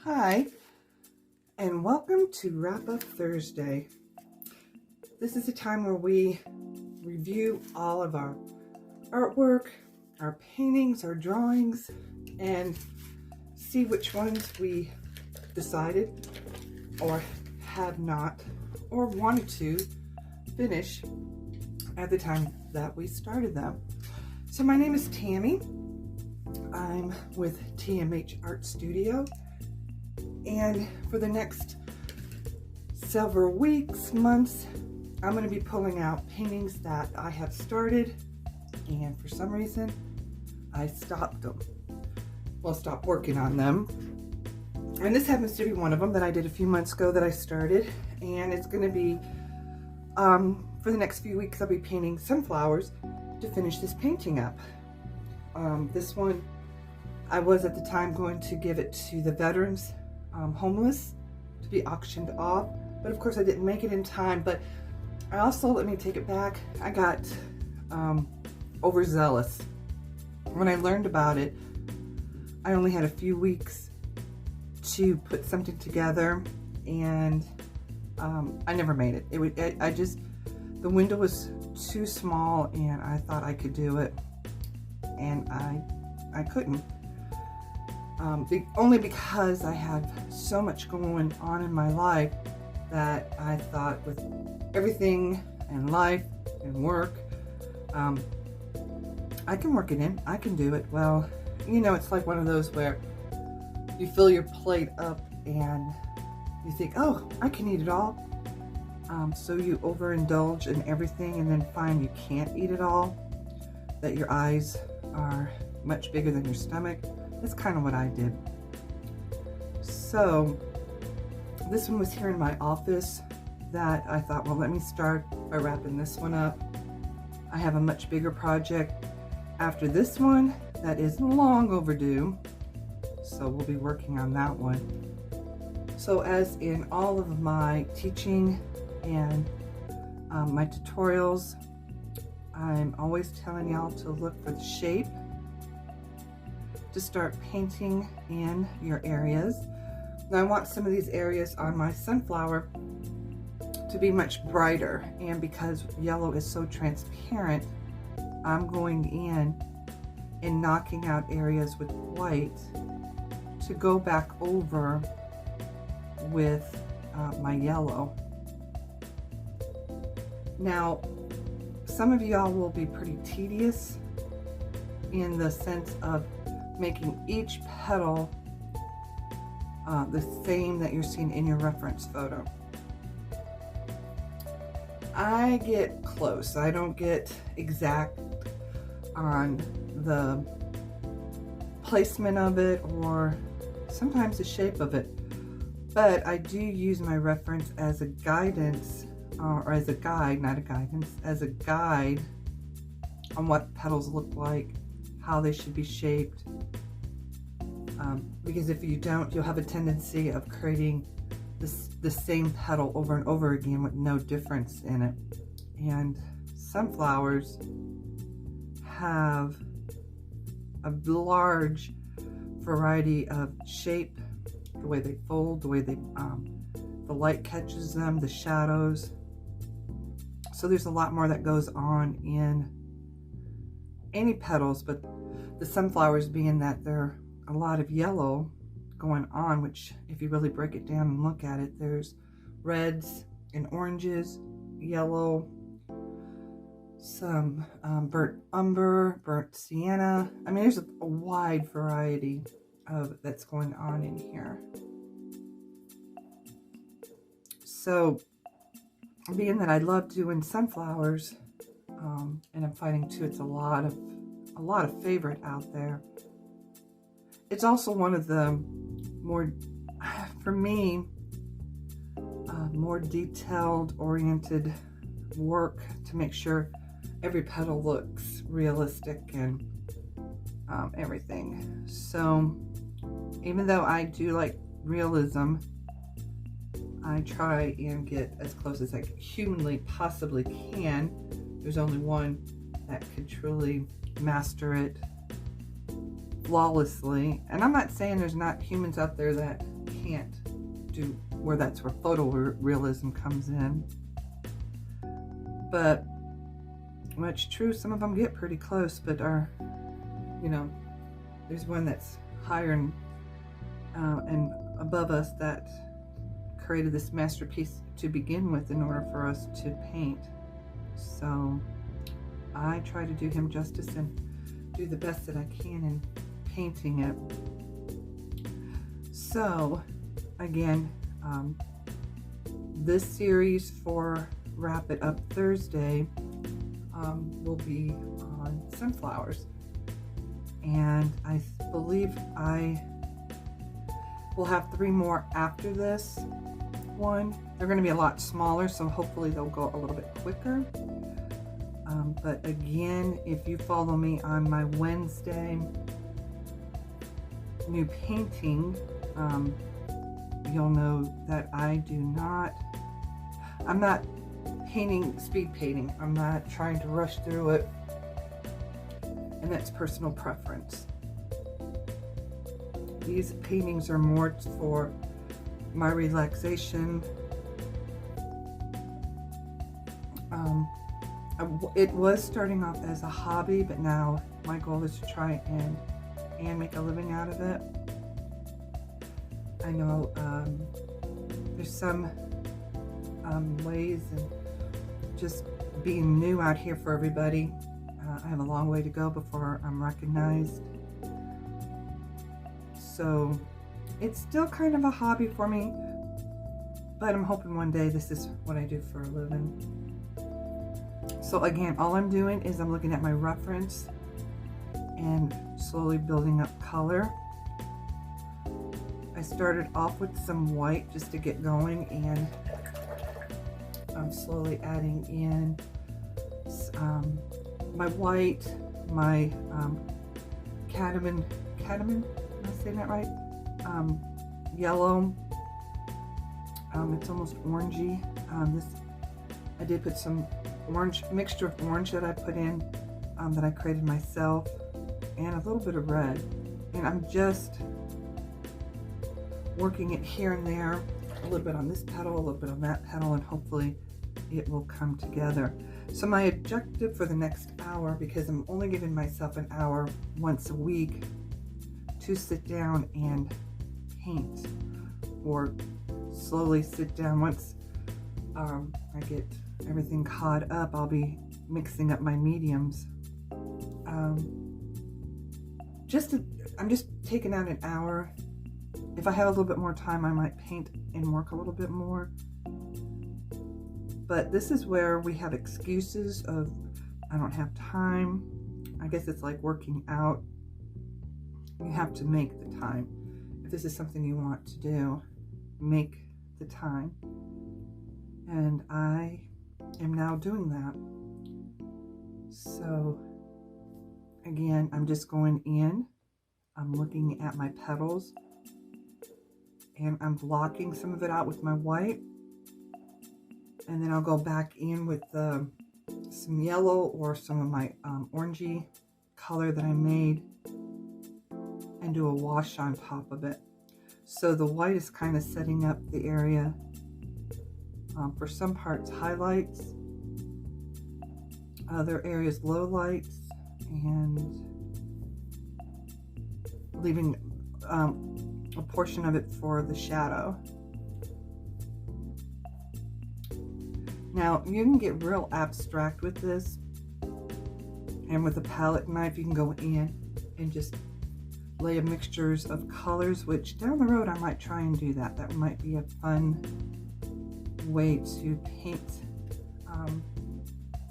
Hi, and welcome to Wrap Up Thursday. This is a time where we review all of our artwork, our paintings, our drawings, and see which ones we decided or have not or wanted to finish at the time that we started them. So my name is Tammy. I'm with TMH Art Studio. And for the next several weeks, months, I'm going to be pulling out paintings that I have started, and for some reason, I stopped them. Well, stopped working on them. And this happens to be one of them that I did a few months ago that I started. And it's going to be, for the next few weeks, I'll be painting sunflowers to finish this painting up. This one, I was at the time going to give it to the veterans homeless to be auctioned off, but of course I didn't make it in time. But I also, let me take it back, I got overzealous. When I learned about it, I only had a few weeks to put something together, and I never made it. The window was too small, and I thought I could do it, and I couldn't. Only because I have so much going on in my life that I thought, with everything and life and work, I can work it in, I can do it. Well, you know, it's like one of those where you fill your plate up and you think, oh, I can eat it all. So you overindulge in everything and then find you can't eat it all, that your eyes are much bigger than your stomach. That's kind of what I did. So this one was here in my office that I thought, well, let me start by wrapping this one up. I have a much bigger project after this one that is long overdue, so we'll be working on that one. So as in all of my teaching and my tutorials, I'm always telling y'all to look for the shape to start painting in your areas. Now I want some of these areas on my sunflower to be much brighter, and because yellow is so transparent, I'm going in and knocking out areas with white to go back over with my yellow. Now, some of y'all will be pretty tedious in the sense of making each petal the same that you're seeing in your reference photo. I get close. I don't get exact on the placement of it or sometimes the shape of it, but I do use my reference as a guidance, or as a guide, not a guidance, as a guide on what petals look like, how they should be shaped, because if you don't, you'll have a tendency of creating the same petal over and over again with no difference in it. And sunflowers have a large variety of shape, the way they fold, the way they the light catches them, the shadows. So there's a lot more that goes on in any petals, but the sunflowers, being that they're a lot of yellow going on, which if you really break it down and look at it, there's reds and oranges, yellow, some burnt umber, burnt sienna. I mean, there's a wide variety of that's going on in here. So being that I love doing sunflowers, and I'm finding too it's a lot of favorite out there, it's also one of the more, for me, more detailed oriented work to make sure every petal looks realistic and everything. So even though I do like realism, I try and get as close as I humanly possibly can. There's only one that could truly master it flawlessly. And I'm not saying there's not humans out there that can't do where that's where photorealism comes in. But much true, some of them get pretty close, but are, you know, there's one that's higher and above us that created this masterpiece to begin with in order for us to paint. So I try to do him justice and do the best that I can in painting it. So again, this series for Wrap It Up Thursday will be on sunflowers, and I believe I will have 3 more after this one. They're going to be a lot smaller, so hopefully they'll go a little bit quicker. But again, if you follow me on my Wednesday new painting, you'll know that I'm not painting, speed painting. I'm not trying to rush through it, and that's personal preference. These paintings are more for my relaxation. It was starting off as a hobby, but now my goal is to try and make a living out of it. I know there's some ways, and just being new out here for everybody, I have a long way to go before I'm recognized. So it's still kind of a hobby for me, but I'm hoping one day this is what I do for a living. So again, all I'm doing is I'm looking at my reference and slowly building up color. I started off with some white just to get going, and I'm slowly adding in my white, my cadmium, am I saying that right? Yellow, it's almost orangey. I did put some orange, mixture of orange that I put in, that I created myself, and a little bit of red. And I'm just working it here and there, a little bit on this petal, a little bit on that petal, and hopefully it will come together. So my objective for the next hour, because I'm only giving myself an hour once a week to sit down and paint, or slowly sit down. Once I get everything caught up, I'll be mixing up my mediums. I'm just taking out an hour. If I have a little bit more time, I might paint and work a little bit more. But this is where we have excuses of, I don't have time. I guess it's like working out. You have to make the time. If this is something you want to do, make the time. And I am now doing that. So again, I'm just going in, I'm looking at my petals, and I'm blocking some of it out with my white, and then I'll go back in with some yellow or some of my orangey color that I made, and do a wash on top of it. So the white is kind of setting up the area for some parts highlights, other areas lowlights, and leaving a portion of it for the shadow. Now you can get real abstract with this, and with a palette knife you can go in and just lay mixtures of colors, which down the road I might try and do that. That might be a fun way to paint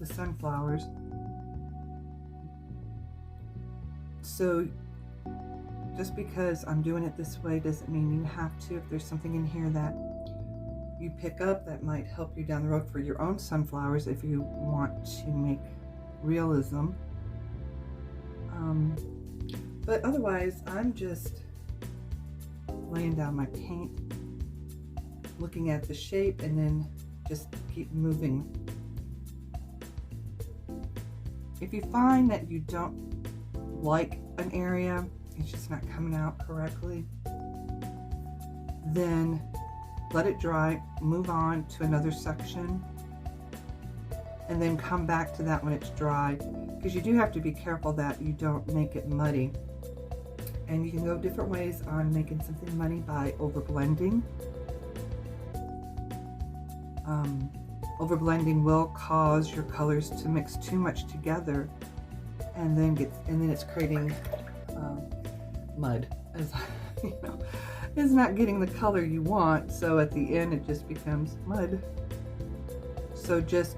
the sunflowers. So just because I'm doing it this way doesn't mean you have to. If there's something in here that you pick up that might help you down the road for your own sunflowers, if you want to make realism. But otherwise, I'm just laying down my paint, looking at the shape, and then just keep moving. If you find that you don't like an area, it's just not coming out correctly, then let it dry, move on to another section, and then come back to that when it's dry, because you do have to be careful that you don't make it muddy. And you can go different ways on making something muddy by overblending. Overblending will cause your colors to mix too much together, and then it's creating mud, as you know, it's not getting the color you want. So at the end, it just becomes mud. So just,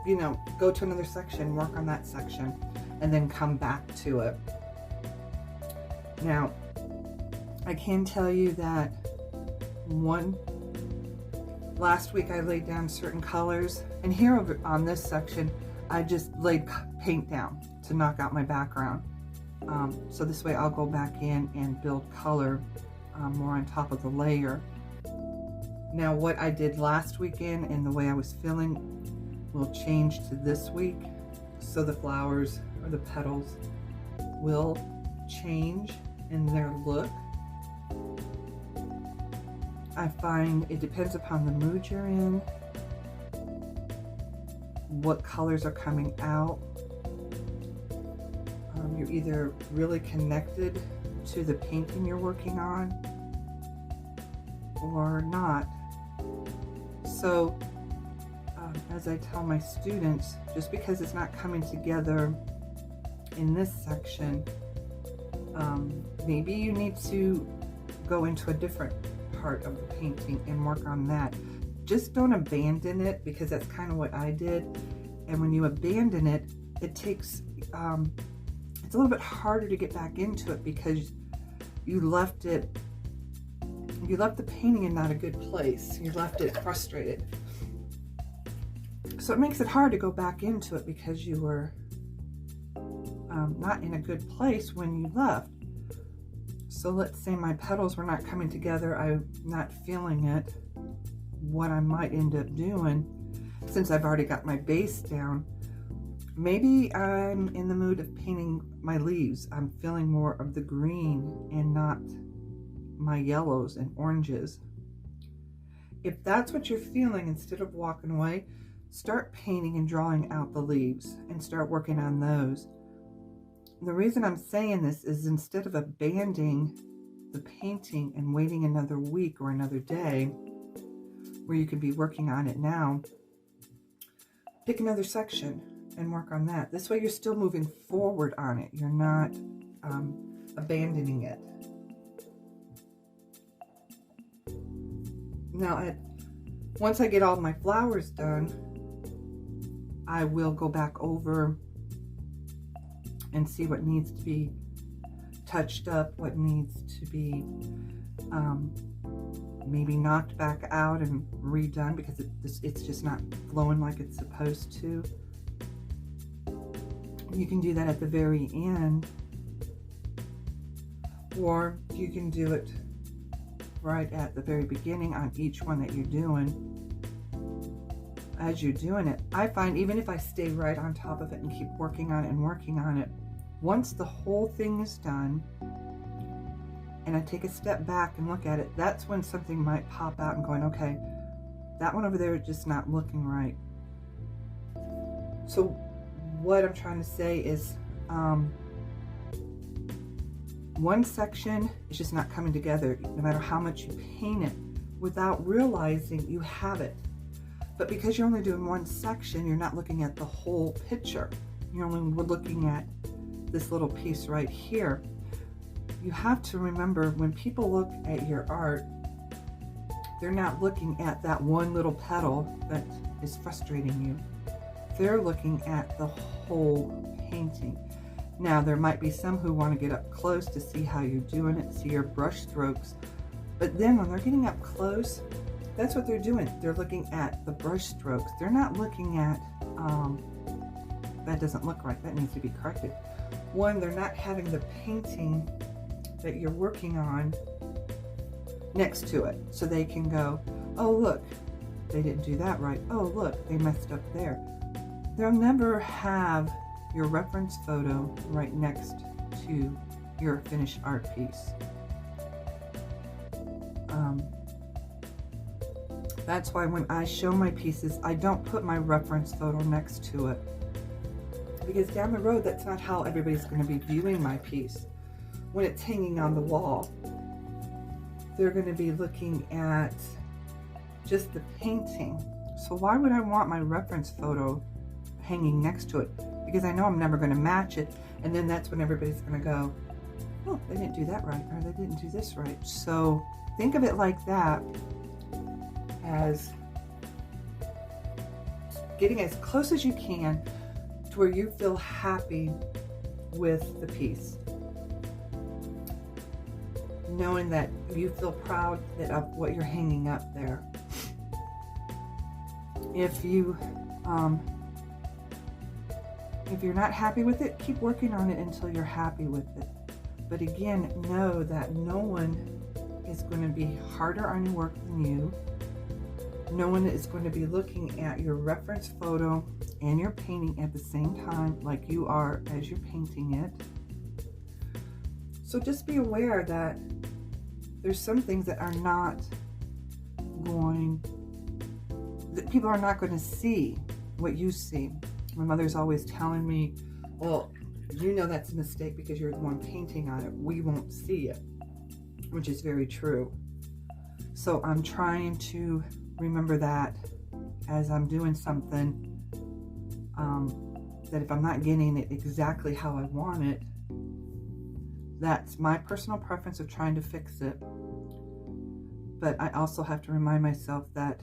you know, go to another section, work on that section, and then come back to it. Now, I can tell you that last week I laid down certain colors, and here over on this section, I just laid paint down to knock out my background. So this way I'll go back in and build color more on top of the layer. Now what I did last weekend and the way I was feeling will change to this week. So the flowers or the petals will change in their look. I find it depends upon the mood you're in, what colors are coming out. You're either really connected to the painting you're working on or not. So as I tell my students, just because it's not coming together in this section, maybe you need to go into a different part of the painting and work on that. Just don't abandon it, because that's kind of what I did. And when you abandon it, it takes it's a little bit harder to get back into it, because you left the painting in not a good place. You left it frustrated. So it makes it hard to go back into it, because you were not in a good place when you left. So let's say my petals were not coming together, I'm not feeling it. What I might end up doing, since I've already got my base down, maybe I'm in the mood of painting my leaves. I'm feeling more of the green and not my yellows and oranges. If that's what you're feeling, instead of walking away, start painting and drawing out the leaves and start working on those. The reason I'm saying this is, instead of abandoning the painting and waiting another week or another day where you could be working on it now, pick another section and work on that. This way you're still moving forward on it. You're not abandoning it. Now, once I get all my flowers done, I will go back over and see what needs to be touched up, what needs to be maybe knocked back out and redone, because it's just not flowing like it's supposed to. You can do that at the very end, or you can do it right at the very beginning on each one that you're doing. As you're doing it, I find even if I stay right on top of it and keep working on it and working on it, once the whole thing is done and I take a step back and look at it, that's when something might pop out and going, okay, that one over there is just not looking right. So what I'm trying to say is, one section is just not coming together, no matter how much you paint it, without realizing you have it. But because you're only doing one section, you're not looking at the whole picture. You're only looking at this little piece right here. You have to remember, when people look at your art, they're not looking at that one little petal that is frustrating you. They're looking at the whole painting. Now, there might be some who want to get up close to see how you're doing it, see your brush strokes. But then when they're getting up close, that's what they're doing. They're looking at the brush strokes. They're not looking at, that doesn't look right, that needs to be corrected. One, they're not having the painting that you're working on next to it, so they can go, oh look, they didn't do that right. Oh look, they messed up there. They'll never have your reference photo right next to your finished art piece. That's why when I show my pieces, I don't put my reference photo next to it. Because down the road, that's not how everybody's going to be viewing my piece. When it's hanging on the wall, they're going to be looking at just the painting. So why would I want my reference photo hanging next to it? Because I know I'm never going to match it. And then that's when everybody's going to go, oh, they didn't do that right, or they didn't do this right. So think of it like that, as getting as close as you can to where you feel happy with the piece. Knowing that you feel proud of what you're hanging up there. If you're not happy with it, keep working on it until you're happy with it. But again, know that no one is going to be harder on your work than you. No one is going to be looking at your reference photo and your painting at the same time like you are as you're painting it. So just be aware that there's some things that are not going, that people are not going to see what you see. My mother's always telling me, well, you know that's a mistake because you're the one painting on it. We won't see it, which is very true. So I'm trying to remember that as I'm doing something, that if I'm not getting it exactly how I want it, that's my personal preference of trying to fix it. But I also have to remind myself that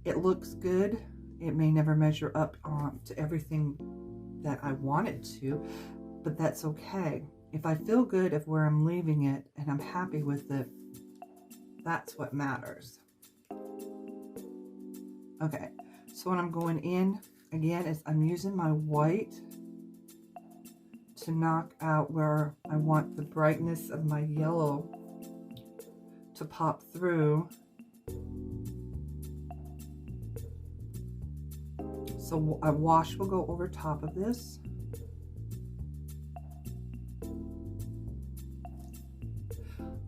it looks good. It may never measure up to everything that I want it to, but that's okay. If I feel good of where I'm leaving it and I'm happy with it, that's what matters. Okay, so when I'm going in, again, is I'm using my white to knock out where I want the brightness of my yellow to pop through. So a wash will go over top of this.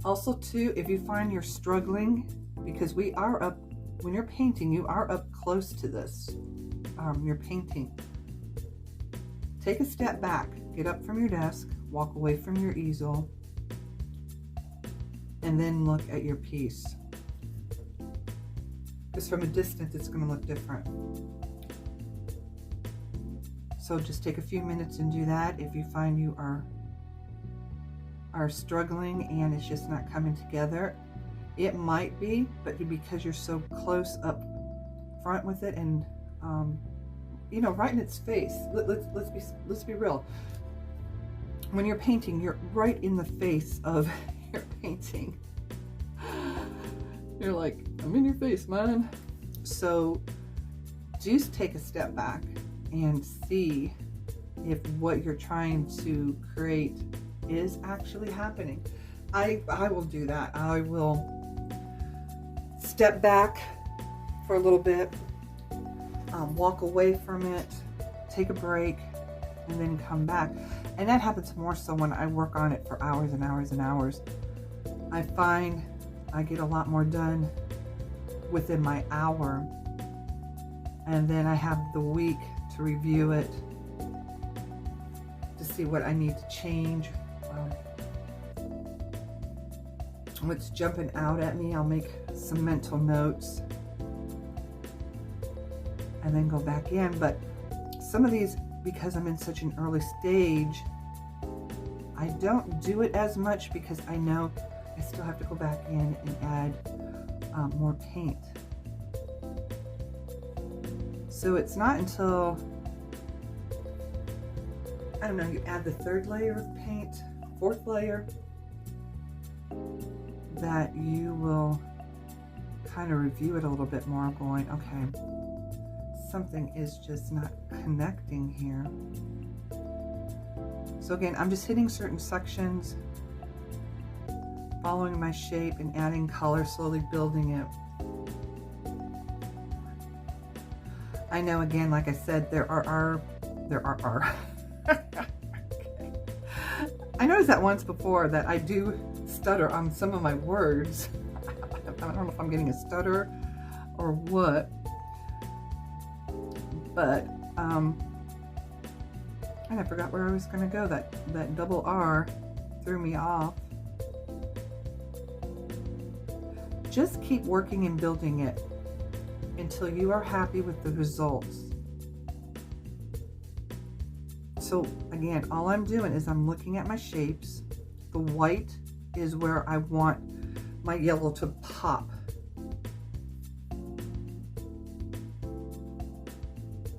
Also too, if you find you're struggling, because we are up, when you're painting, you are up close to this, you're painting. Take a step back, get up from your desk, walk away from your easel, and then look at your piece. Because from a distance, it's going to look different. So just take a few minutes and do that. If you find you are struggling and it's just not coming together, it might be, but because you're so close up front with it and you know, right in its face. Let's be real. When you're painting, you're right in the face of your painting. You're like, I'm in your face, man. So just take a step back and see if what you're trying to create is actually happening. I will do that. I will step back for a little bit, walk away from it, take a break, and then come back. And that happens more so when I work on it for hours and hours and hours. I find I get a lot more done within my hour, and then I have the week to review it, to see what I need to change, what's jumping out at me. I'll make some mental notes and then go back in. But some of these, because I'm in such an early stage, I don't do it as much because I know I still have to go back in and add more paint. So it's not until, I don't know, you add the third layer of paint, fourth layer, that you will kind of review it a little bit more, going, okay, something is just not connecting here. So again, I'm just hitting certain sections, following my shape and adding color, slowly building it. I know, again, like I said, there are okay. I noticed that once before that I do stutter on some of my words. I don't know if I'm getting a stutter or what, but and I forgot where I was going to go. That double R threw me off. Just keep working and building it until you are happy with the results. So again, all I'm doing is I'm looking at my shapes. The white is where I want my yellow to pop.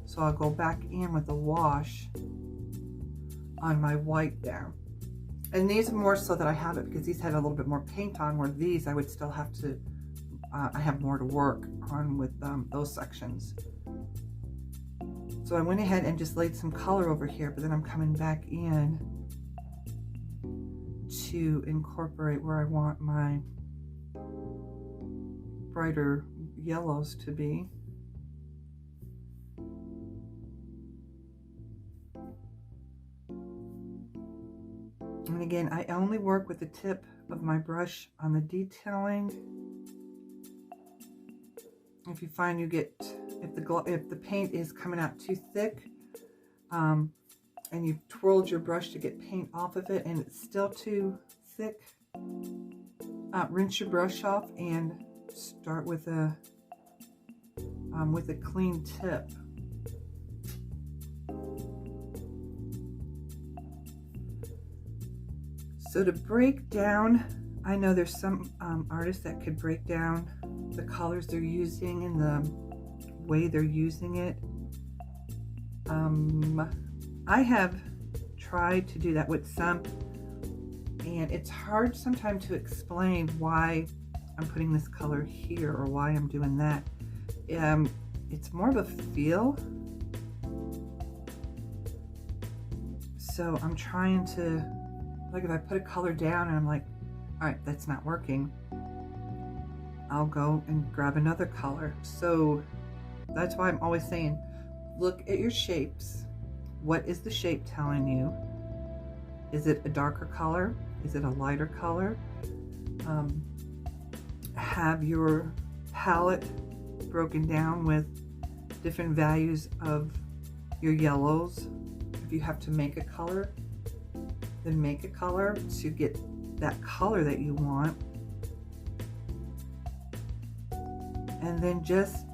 So I'll go back in with a wash on my white there. And these are more so that I have it because these had a little bit more paint on, where these I would still have to, I have more to work on with those sections. So I went ahead and just laid some color over here, but then I'm coming back in to incorporate where I want my brighter yellows to be. And again, I only work with the tip of my brush on the detailing. If you find you get, if the paint is coming out too thick, and you twirled your brush to get paint off of it and it's still too thick, rinse your brush off and start with a clean tip. So to break down, I know there's some artists that could break down the colors they're using and the way they're using it. I have tried to do that with some, and it's hard sometimes to explain why I'm putting this color here or why I'm doing that. It's more of a feel. So I'm trying to, like if I put a color down and I'm like, all right, that's not working, I'll go and grab another color. So that's why I'm always saying, look at your shapes. What is the shape telling you? Is it a darker color? Is it a lighter color? Have your palette broken down with different values of your yellows. If you have to make a color, then make a color to get that color that you want. And then just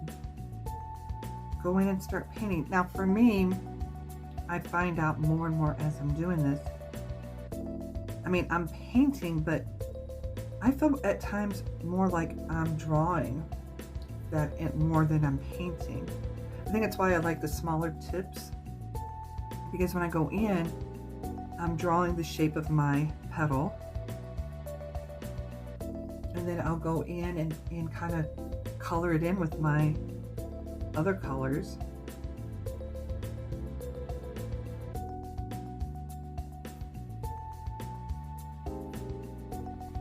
go in and start painting. Now for me, I find out more and more as I'm doing this. I mean, I'm painting, but I feel at times more like I'm drawing more than I'm painting. I think that's why I like the smaller tips, because when I go in, I'm drawing the shape of my petal, and then I'll go in and kind of color it in with my other colors.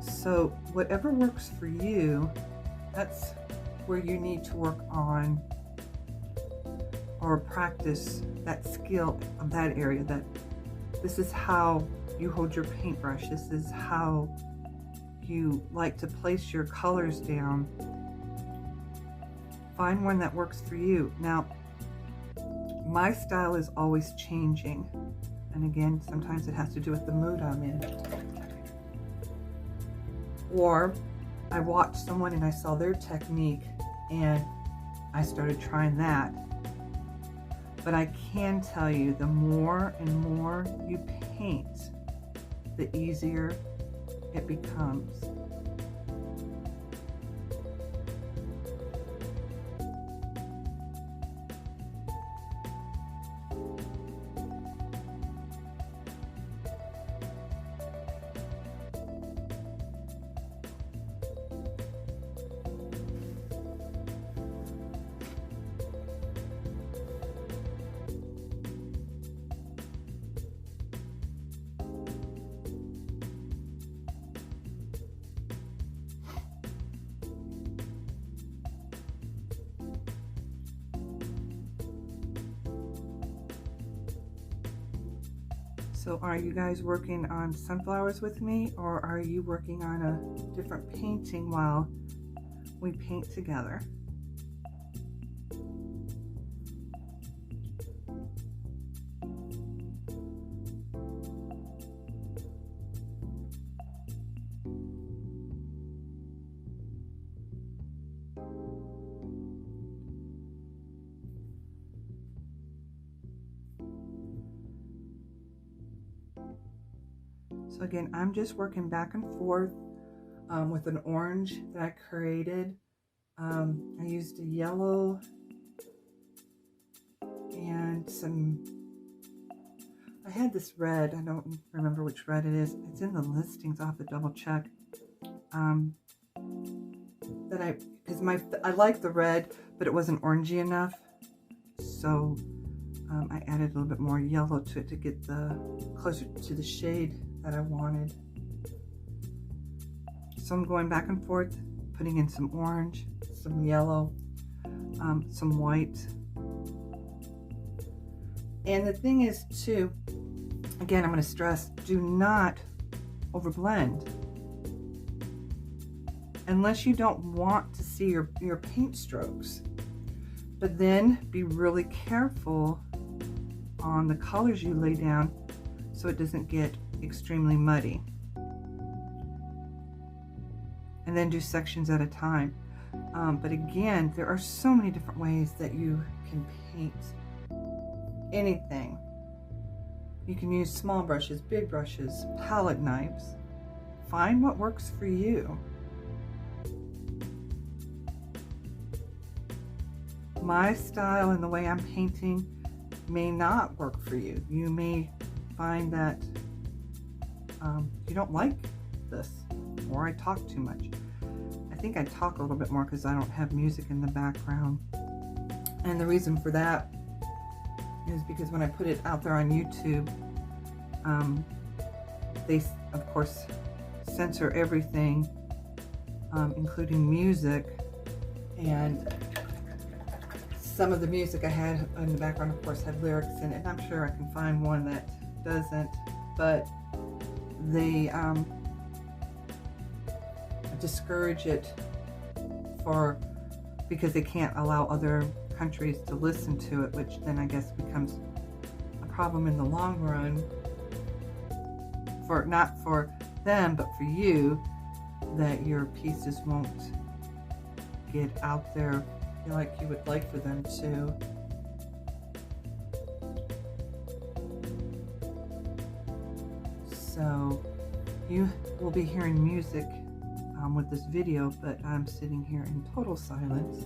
So whatever works for you, that's where you need to work on or practice that skill of that area. That this is how you hold your paintbrush. This is how you like to place your colors down. Find one that works for you. Now, my style is always changing. And again, sometimes it has to do with the mood I'm in. Or I watched someone and I saw their technique and I started trying that. But I can tell you, the more and more you paint, the easier it becomes. So are you guys working on sunflowers with me, or are you working on a different painting while we paint together? So again, I'm just working back and forth with an orange that I created. I used a yellow and I had this red. I don't remember which red it is. It's in the listings. I'll have to double check. I like the red, but it wasn't orangey enough. So I added a little bit more yellow to it to get closer to the shade that I wanted. So I'm going back and forth, putting in some orange, some yellow, some white. And the thing is too, again, I'm going to stress, do not overblend. Unless you don't want to see your paint strokes. But then be really careful on the colors you lay down so it doesn't get extremely muddy. And then do sections at a time. But again, there are so many different ways that you can paint anything. You can use small brushes, big brushes, palette knives. Find what works for you. My style and the way I'm painting may not work for you. You may find that you don't like this, or I talk too much. I think I talk a little bit more because I don't have music in the background. And the reason for that is because when I put it out there on YouTube, they, of course, censor everything, including music. And some of the music I had in the background, of course, had lyrics in it. I'm sure I can find one that doesn't, but they discourage it because they can't allow other countries to listen to it, which then I guess becomes a problem in the long run, not for them, but for you, that your pieces won't get out there like you would like for them to. So you will be hearing music with this video, but I'm sitting here in total silence,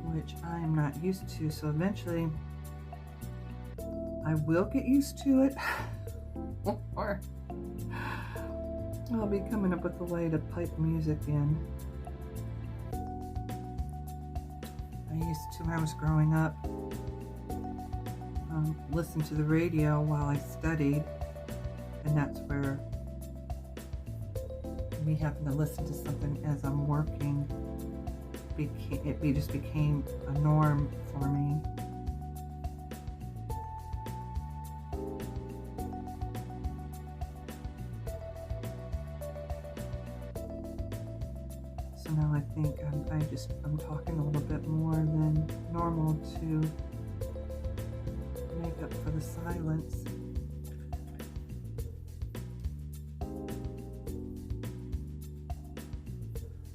which I am not used to. So eventually I will get used to it, or I'll be coming up with a way to pipe music in. I used to, when I was growing up, listen to the radio while I studied, and that's where me having to listen to something as I'm working, it just became a norm for me. So now I think I'm talking a little bit more than normal to make up for the silence.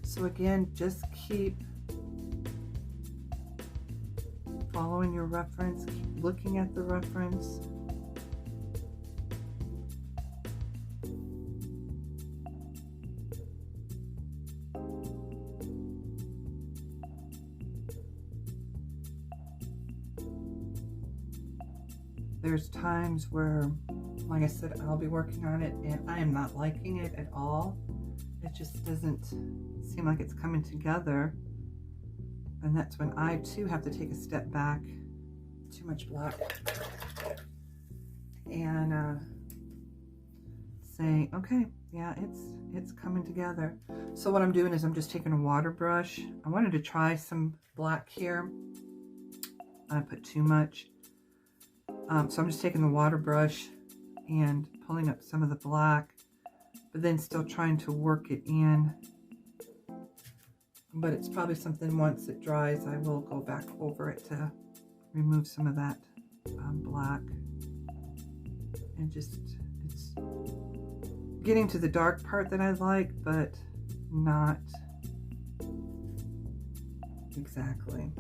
So again, just keep following your reference, keep looking at the reference. There's times where, like I said, I'll be working on it and I am not liking it at all. It just doesn't seem like it's coming together. And that's when I too have to take a step back. Too much black. And say, okay, yeah, it's coming together. So what I'm doing is I'm just taking a water brush. I wanted to try some black here. I put too much. So I'm just taking the water brush and pulling up some of the black, but then still trying to work it in. But it's probably something, once it dries, I will go back over it to remove some of that black. And just, it's getting to the dark part that I like, but not exactly.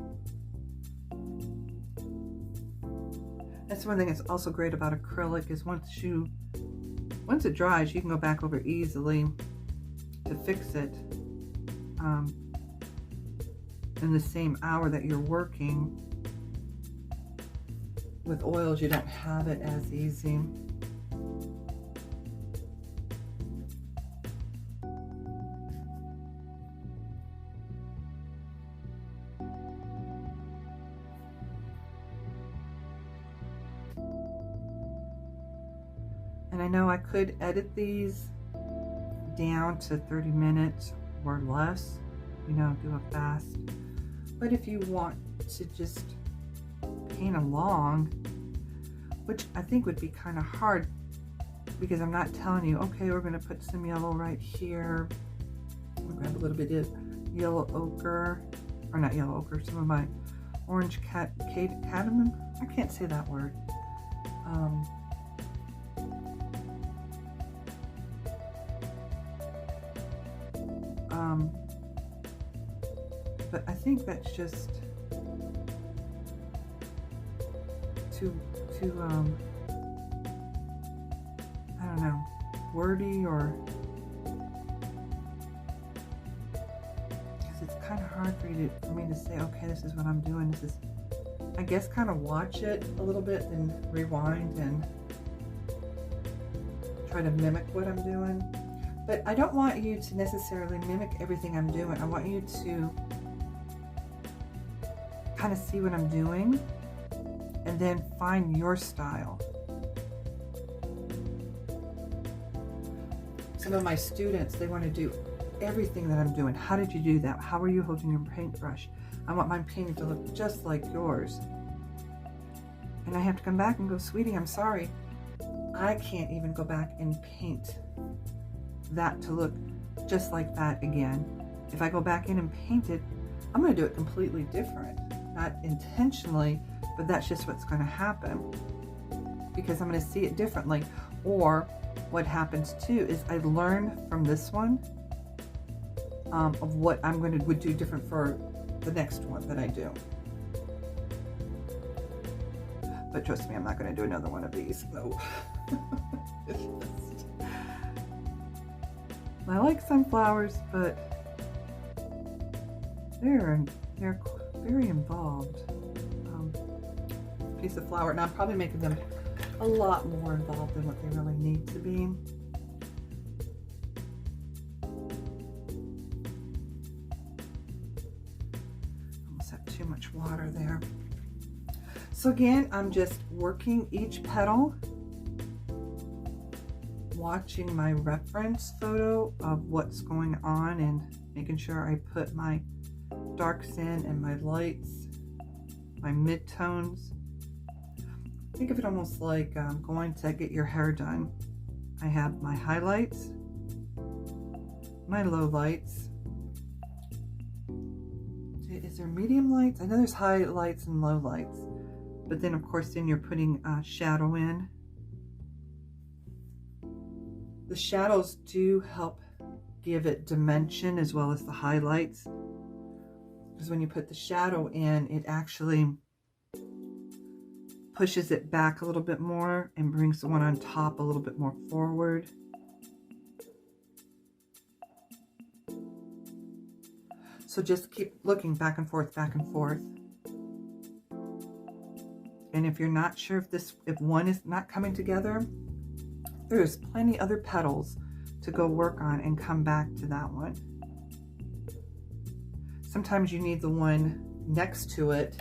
That's one thing that's also great about acrylic, is once it dries, you can go back over easily to fix it in the same hour that you're working. With oils, you don't have it as easy. And I know I could edit these down to 30 minutes or less, you know, do a fast. But if you want to just paint along, which I think would be kind of hard, because I'm not telling you, okay, we're going to put some yellow right here. I'll grab a little bit of yellow ochre, or not yellow ochre, some of my orange cadmium. I can't say that word. But I think that's just too I don't know, wordy, or because it's kind of hard for me to say, okay, this is what I'm doing. This is, I guess, kind of watch it a little bit and rewind and try to mimic what I'm doing. But I don't want you to necessarily mimic everything I'm doing. I want you to kind of see what I'm doing and then find your style. Some of my students, they want to do everything that I'm doing. How did you do that? How are you holding your paintbrush? I want my painting to look just like yours. And I have to come back and go, sweetie, I'm sorry. I can't even go back and paint that to look just like that again. If I go back in and paint it, I'm going to do it completely different. Not intentionally, but that's just what's going to happen, because I'm going to see it differently. Or what happens too is I learn from this one of what I'm going to would do different for the next one that I do. But trust me, I'm not going to do another one of these. No. I like sunflowers, but they're very involved. Piece of flower, and I'm probably making them a lot more involved than what they really need to be. Almost have too much water there. So again, I'm just working each petal, watching my reference photo of what's going on and making sure I put my darks in and my lights, my midtones. Think of it almost like going to get your hair done. I have my highlights, my low lights. Is there medium lights? I know there's highlights and low lights, but then of course then you're putting shadow in. The shadows do help give it dimension as well as the highlights, because when you put the shadow in, it actually pushes it back a little bit more and brings the one on top a little bit more forward. So just keep looking back and forth, back and forth. And if you're not sure if one is not coming together, there's plenty other petals to go work on and come back to that one. Sometimes you need the one next to it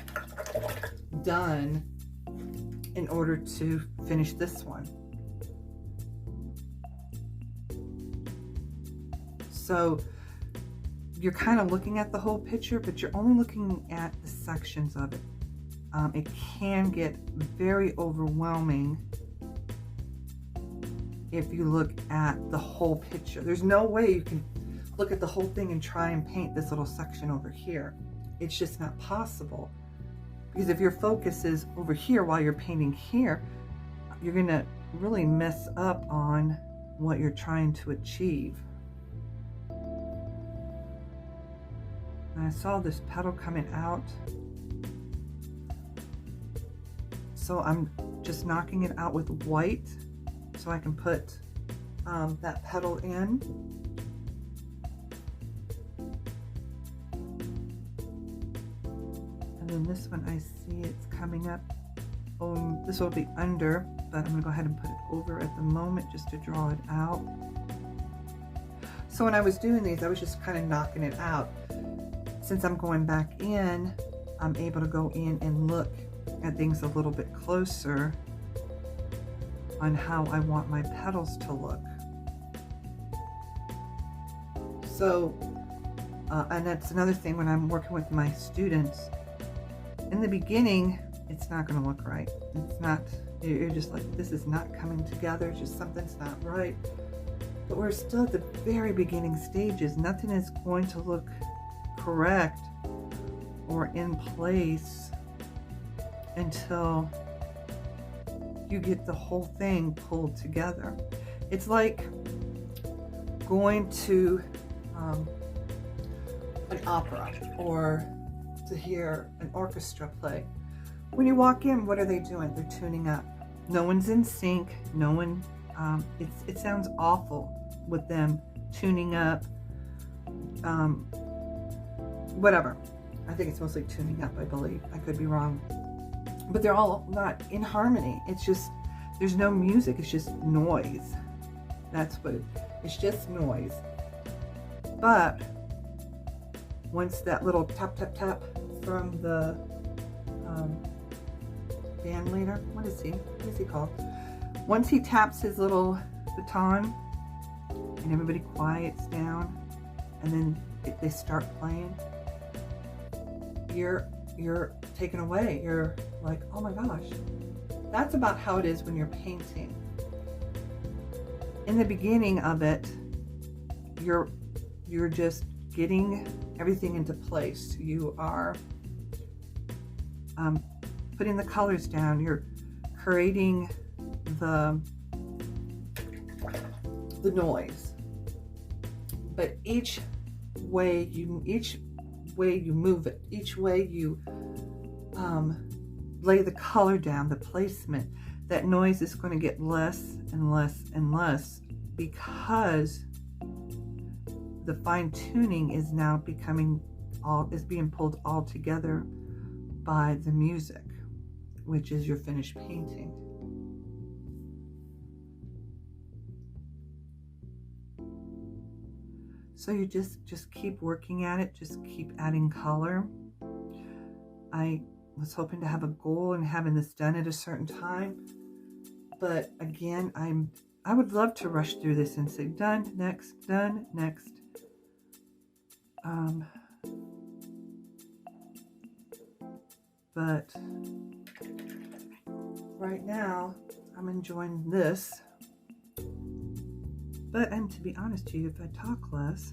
done in order to finish this one. So you're kind of looking at the whole picture, but you're only looking at the sections of it. It can get very overwhelming if you look at the whole picture. There's no way you can look at the whole thing and try and paint this little section over here. It's just not possible. Because if your focus is over here while you're painting here, you're gonna really mess up on what you're trying to achieve. And I saw this petal coming out. So I'm just knocking it out with white so I can put that petal in. And then this one I see it's coming up. Oh, this will be under, but I'm gonna go ahead and put it over at the moment just to draw it out. So when I was doing these, I was just kind of knocking it out. Since I'm going back in, I'm able to go in and look at things a little bit closer on how I want my petals to look. So, and that's another thing when I'm working with my students. In the beginning, it's not going to look right. It's not, you're just like, this is not coming together, it's just something's not right. But we're still at the very beginning stages. Nothing is going to look correct or in place until you get the whole thing pulled together. It's like going to an opera or to hear an orchestra play. When you walk in, what are they doing? They're tuning up. No one's in sync. No one, it sounds awful with them tuning up, whatever. I think it's mostly tuning up, I believe. I could be wrong. But they're all not in harmony. It's just, there's no music. It's just noise. That's what it's just noise. But once that little tap, tap, tap from the band leader, what is he called? Once he taps his little baton and everybody quiets down and then they start playing, you're taken away. You're like, oh my gosh. That's about how it is when you're painting. In the beginning of it, you're just getting everything into place. You are putting the colors down. You're creating the noise. But each way you move it, each way you lay the color down, the placement, that noise is going to get less and less and less, because the fine tuning is now being pulled all together by the music, which is your finished painting. So you just keep working at it, just keep adding color. I was hoping to have a goal and having this done at a certain time, but again, I would love to rush through this and say done, next, done, next. But right now I'm enjoying this. But to be honest with you, if I talk less,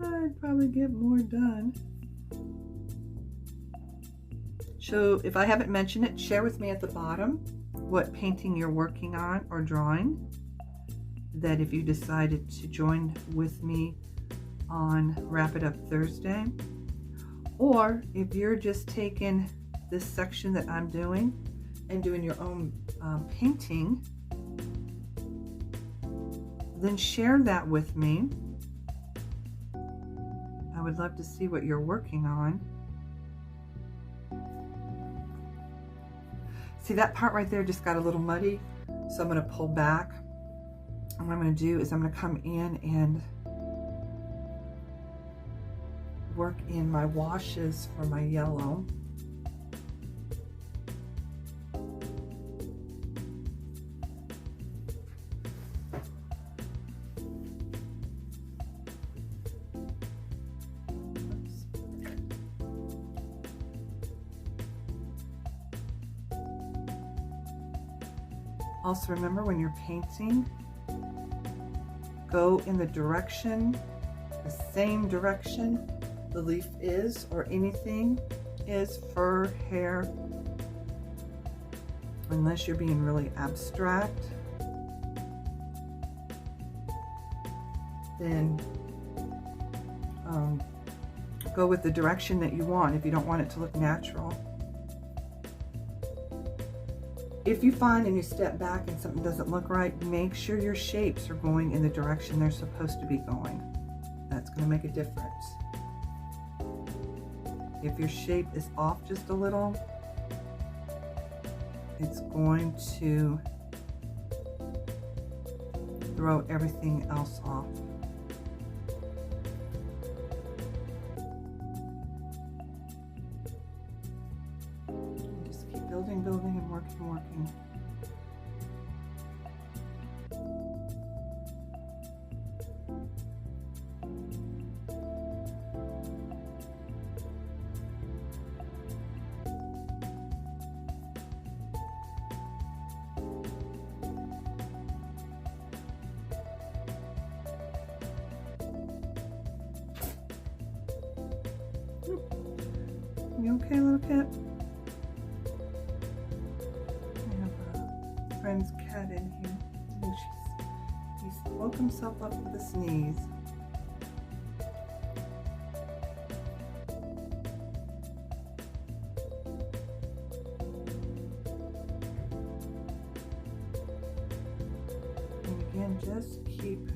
I'd probably get more done. So if I haven't mentioned it, share with me at the bottom what painting you're working on or drawing, that if you decided to join with me on Wrap It Up Thursday, or if you're just taking this section that I'm doing and doing your own painting, then share that with me. I would love to see what you're working on. See, that part right there just got a little muddy, so I'm going to pull back. And what I'm going to do is I'm going to come in and work in my washes for my yellow. Also remember, when you're painting, go in the direction, the same direction the leaf is, or anything is, fur, hair, unless you're being really abstract. Then go with the direction that you want if you don't want it to look natural. If you find and you step back and something doesn't look right, make sure your shapes are going in the direction they're supposed to be going. That's going to make a difference. If your shape is off just a little, it's going to throw everything else off. Just keep building, building, and working, working. You okay, little cat? I have a friend's cat in here. I think he's woke himself up with a sneeze. And again, just keep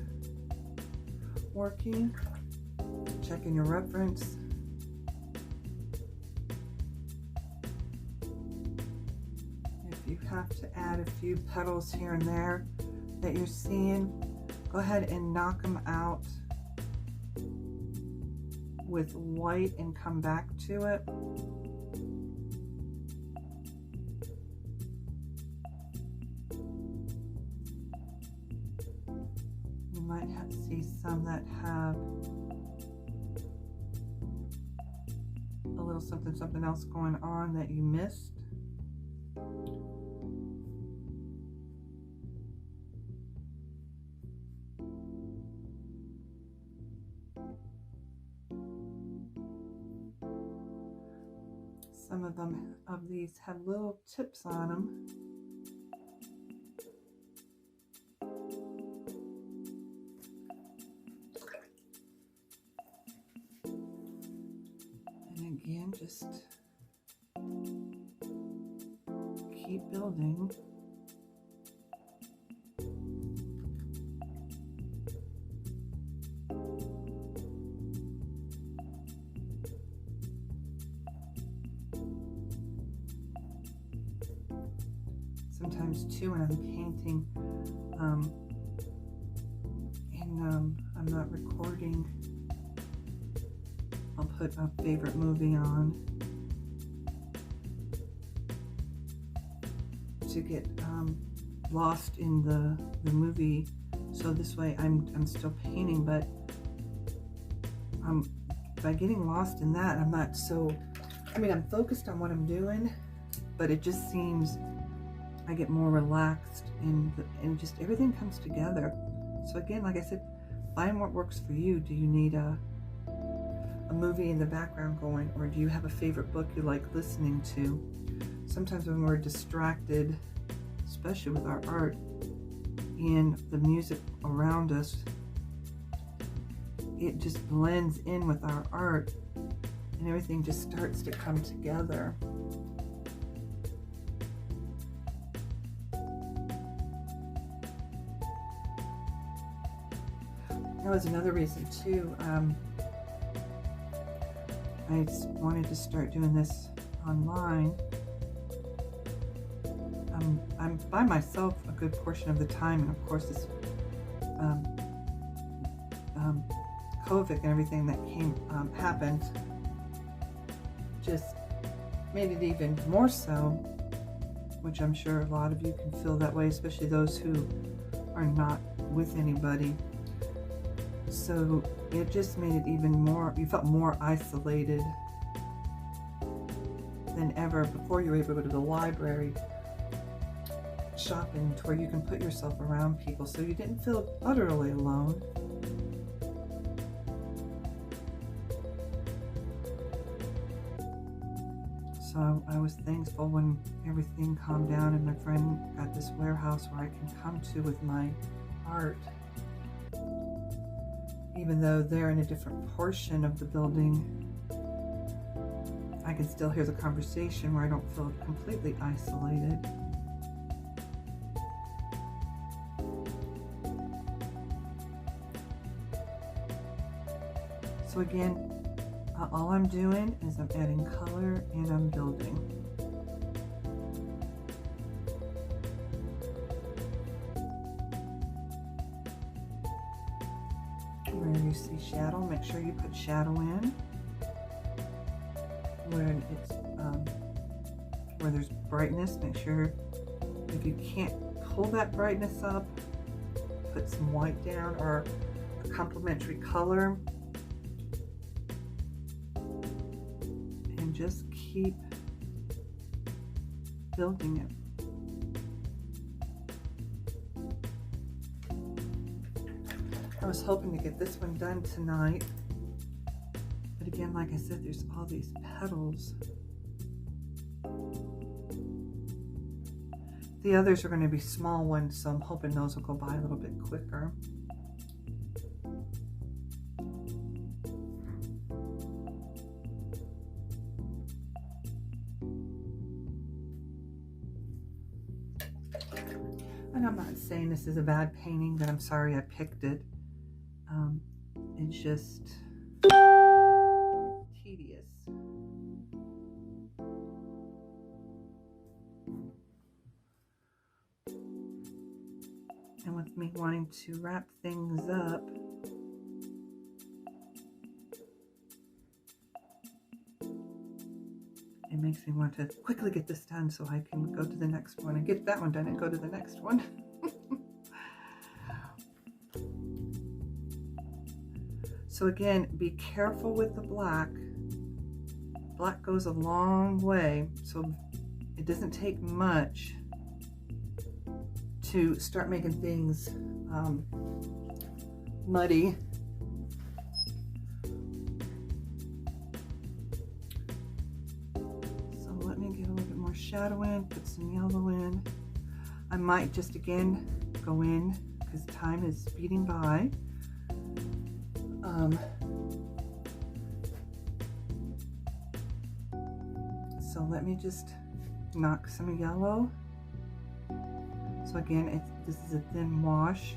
working, checking your reference. You have to add a few petals here and there that you're seeing, go ahead and knock them out with white and come back to it. You might have to see some that have a little something else going on that you missed. Some of these have little tips on them. And again, just keep building. Sometimes too, when I'm painting and I'm not recording, I'll put a favorite movie on to get lost in the movie. So this way I'm still painting, but by getting lost in that, I'm not so, I'm focused on what I'm doing, but it just seems I get more relaxed and just everything comes together. So again, like I said, find what works for you. Do you need a movie in the background going, or do you have a favorite book you like listening to? Sometimes when we're distracted, especially with our art and the music around us, it just blends in with our art and everything just starts to come together. That was another reason too. I just wanted to start doing this online. I'm by myself a good portion of the time, and of course this COVID and everything that happened just made it even more so, which I'm sure a lot of you can feel that way, especially those who are not with anybody. So it just made it even more, you felt more isolated than ever. Before you were able to go to the library shopping to where you can put yourself around people so you didn't feel utterly alone. So I was thankful when everything calmed down and my friend got this warehouse where I can come to with my art. Even though they're in a different portion of the building, I can still hear the conversation where I don't feel completely isolated. So again, all I'm doing is I'm adding color and I'm building. Where you see shadow, make sure you put shadow in. When it's where there's brightness, make sure if you can't pull that brightness up, put some white down or a complementary color. And just keep building it. I was hoping to get this one done tonight, but again, like I said, there's all these petals. The others are going to be small ones, so I'm hoping those will go by a little bit quicker. And I'm not saying this is a bad painting, that I'm sorry I picked it. It's just tedious. And with me wanting to wrap things up, it makes me want to quickly get this done so I can go to the next one and get that one done and go to the next one. So again, be careful with the black. Black goes a long way, so it doesn't take much to start making things muddy. So let me get a little bit more shadow in, put some yellow in. I might just again go in because time is speeding by. So let me just knock some yellow. So again, this is a thin wash.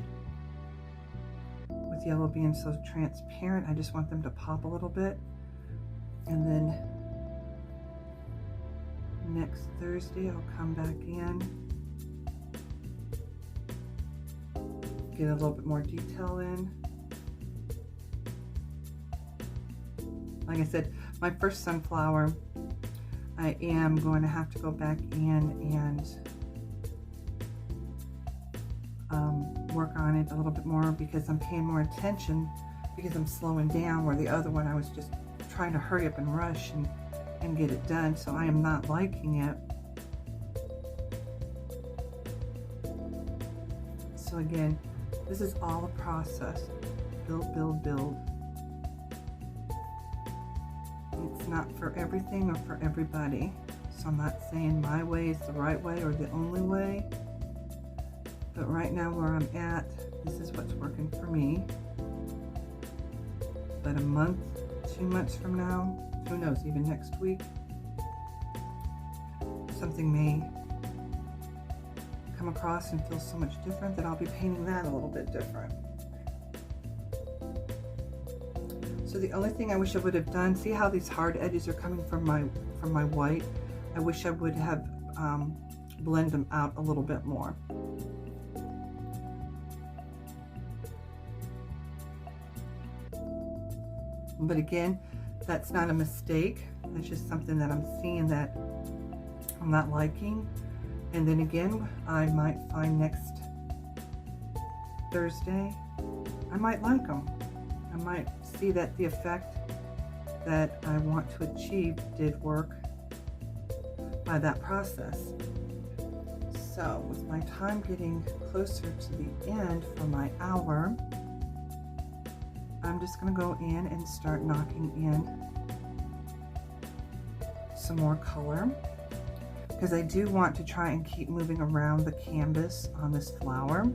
With yellow being so transparent, I just want them to pop a little bit. And then next Thursday, I'll come back in, get a little bit more detail in. Like I said, my first sunflower, I am going to have to go back in and work on it a little bit more because I'm paying more attention because I'm slowing down, where the other one I was just trying to hurry up and rush and get it done. So I am not liking it. So again, this is all a process. Build, build, build. It's not for everything or for everybody. So I'm not saying my way is the right way or the only way. But right now where I'm at, this is what's working for me. But a month, 2 months from now, who knows, even next week, something may come across and feel so much different that I'll be painting that a little bit different. So the only thing I wish I would have done, see how these hard edges are coming from my white? I wish I would have blended them out a little bit more. But again, that's not a mistake. That's just something that I'm seeing that I'm not liking. And then again, I might find next Thursday, I might like them. I might see that the effect that I want to achieve did work by that process. So with my time getting closer to the end for my hour, I'm just going to go in and start knocking in some more color, because I do want to try and keep moving around the canvas on this flower.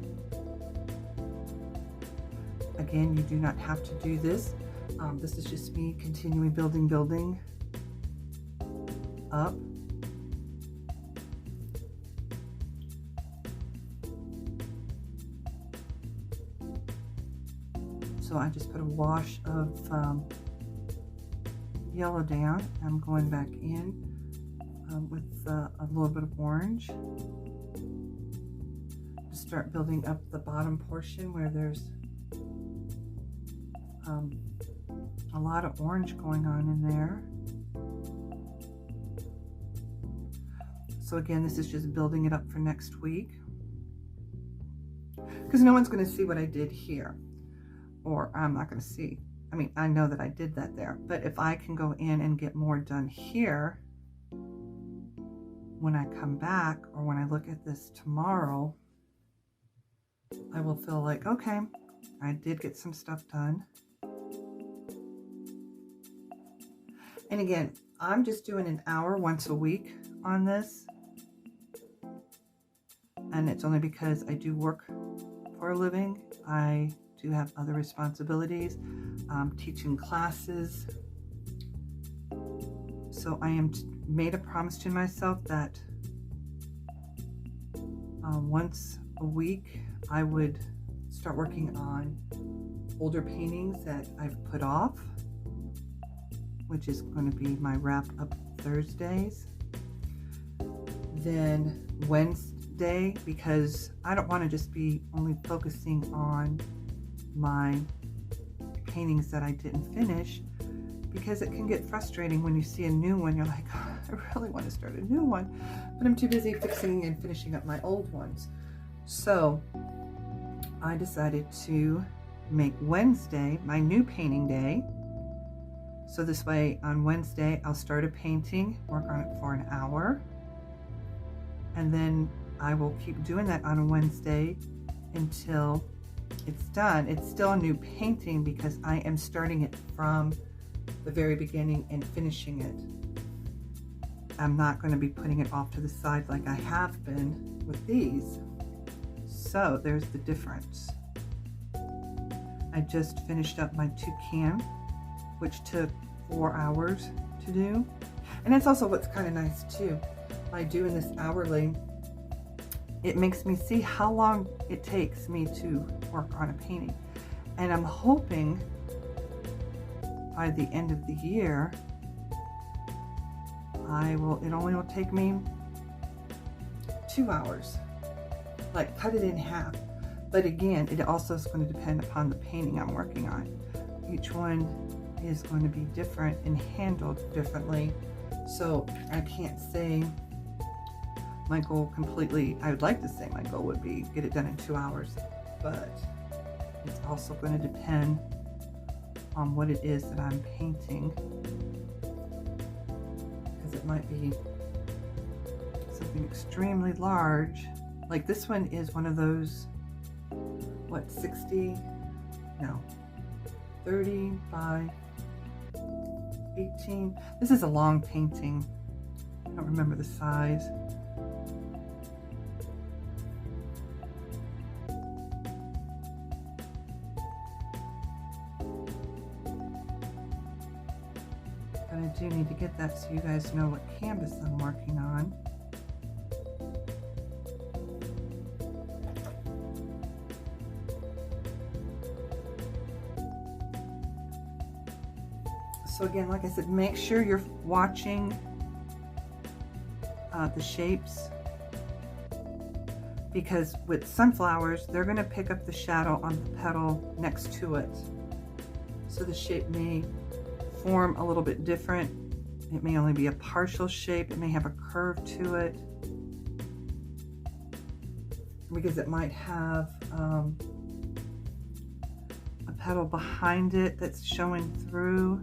Again, you do not have to do this. This is just me continuing building up. So I just put a wash of yellow down. I'm going back in with a little bit of orange to start building up the bottom portion where there's a lot of orange going on in there. So again, this is just building it up for next week, because no one's going to see what I did here, or I'm not going to see. I mean, I know that I did that there, but if I can go in and get more done here, when I come back or when I look at this tomorrow, I will feel like, okay, I did get some stuff done. And again, I'm just doing an hour once a week on this. And it's only because I do work for a living. I do have other responsibilities, teaching classes. So I am made a promise to myself that once a week I would start working on older paintings that I've put off, which is going to be my wrap up Thursdays. Then Wednesday, because I don't want to just be only focusing on my paintings that I didn't finish, because it can get frustrating when you see a new one. You're like, oh, I really want to start a new one, but I'm too busy fixing and finishing up my old ones. So I decided to make Wednesday my new painting day. So this way on Wednesday, I'll start a painting, work on it for an hour, and then I will keep doing that on a Wednesday until it's done. It's still a new painting because I am starting it from the very beginning and finishing it. I'm not going to be putting it off to the side like I have been with these. So there's the difference. I just finished up my toucan, which took 4 hours to do. And that's also what's kind of nice too. By doing this hourly, it makes me see how long it takes me to work on a painting. And I'm hoping by the end of the year, it only will take me 2 hours. Like, cut it in half. But again, it also is going to depend upon the painting I'm working on. Each one is going to be different and handled differently. So I can't say my goal completely. I would like to say my goal would be get it done in 2 hours, but it's also going to depend on what it is that I'm painting, because it might be something extremely large. Like this one is one of those, what, 60? No, 30 by 18. This is a long painting. I don't remember the size. But I do need to get that so you guys know what canvas I'm working on. So again, like I said, make sure you're watching the shapes, because with sunflowers, they're going to pick up the shadow on the petal next to it. So the shape may form a little bit different. It may only be a partial shape. It may have a curve to it, because it might have a petal behind it that's showing through.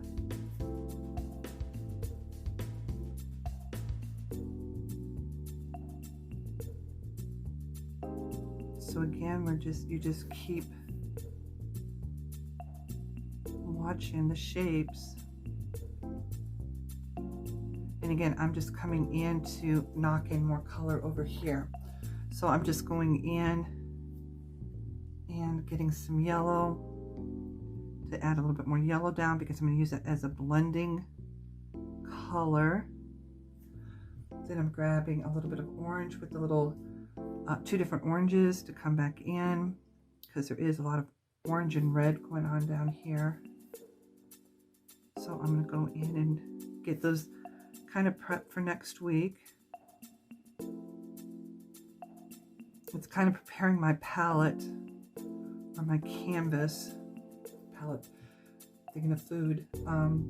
So again, you just keep watching the shapes. And again, I'm just coming in to knock in more color over here. So I'm just going in and getting some yellow to add a little bit more yellow down, because I'm going to use it as a blending color. Then I'm grabbing a little bit of orange with the little two different oranges to come back in, because there is a lot of orange and red going on down here. So I'm going to go in and get those kind of prepped for next week. It's kind of preparing my palette or my canvas palette, thinking of food. I'm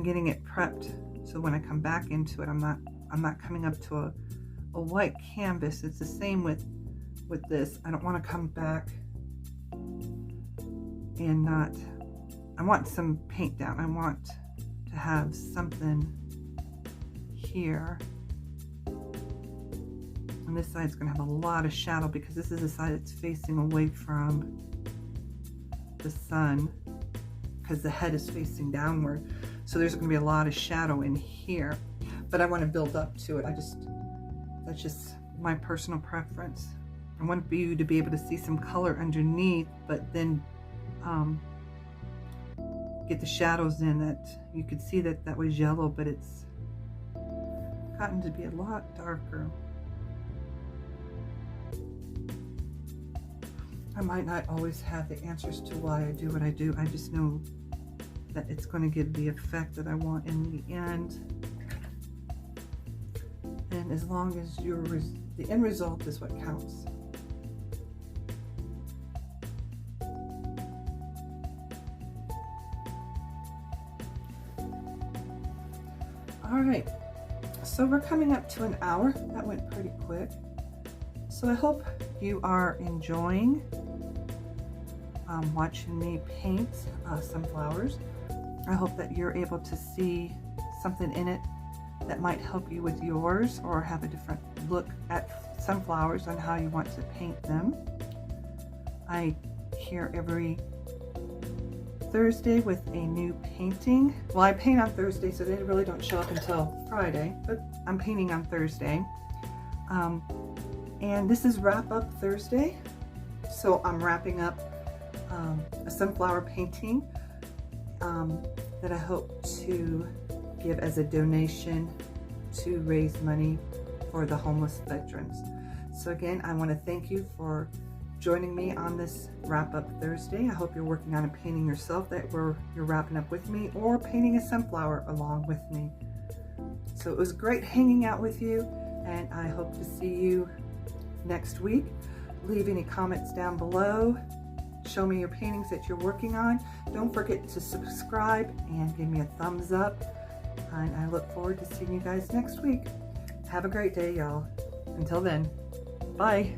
getting it prepped so when I come back into it, I'm not coming up to a white canvas. It's the same with this. I don't want to come back and I want some paint down. I want to have something here. And this side's going to have a lot of shadow, because this is the side that's facing away from the sun, because the head is facing downward. So there's going to be a lot of shadow in here, but I want to build up to it. That's just my personal preference. I want you to be able to see some color underneath, but then get the shadows in. That you could see that was yellow, but it's gotten to be a lot darker. I might not always have the answers to why I do what I do. I just know that it's going to give the effect that I want in the end. And as long as the end result is what counts. All right, so we're coming up to an hour. That went pretty quick. So I hope you are enjoying watching me paint sunflowers. I hope that you're able to see something in it that might help you with yours, or have a different look at sunflowers on how you want to paint them. I here every Thursday with a new painting. Well, I paint on Thursday, so they really don't show up until Friday, but I'm painting on Thursday. And this is Wrap Up Thursday. So I'm wrapping up a sunflower painting that I hope to give as a donation to raise money for the homeless veterans. So again, I want to thank you for joining me on this Wrap Up Thursday. I hope you're working on a painting yourself that you're wrapping up with me, or painting a sunflower along with me. So it was great hanging out with you, and I hope to see you next week. Leave any comments down below. Show me your paintings that you're working on. Don't forget to subscribe and give me a thumbs up. And I look forward to seeing you guys next week. Have a great day, y'all. Until then, bye.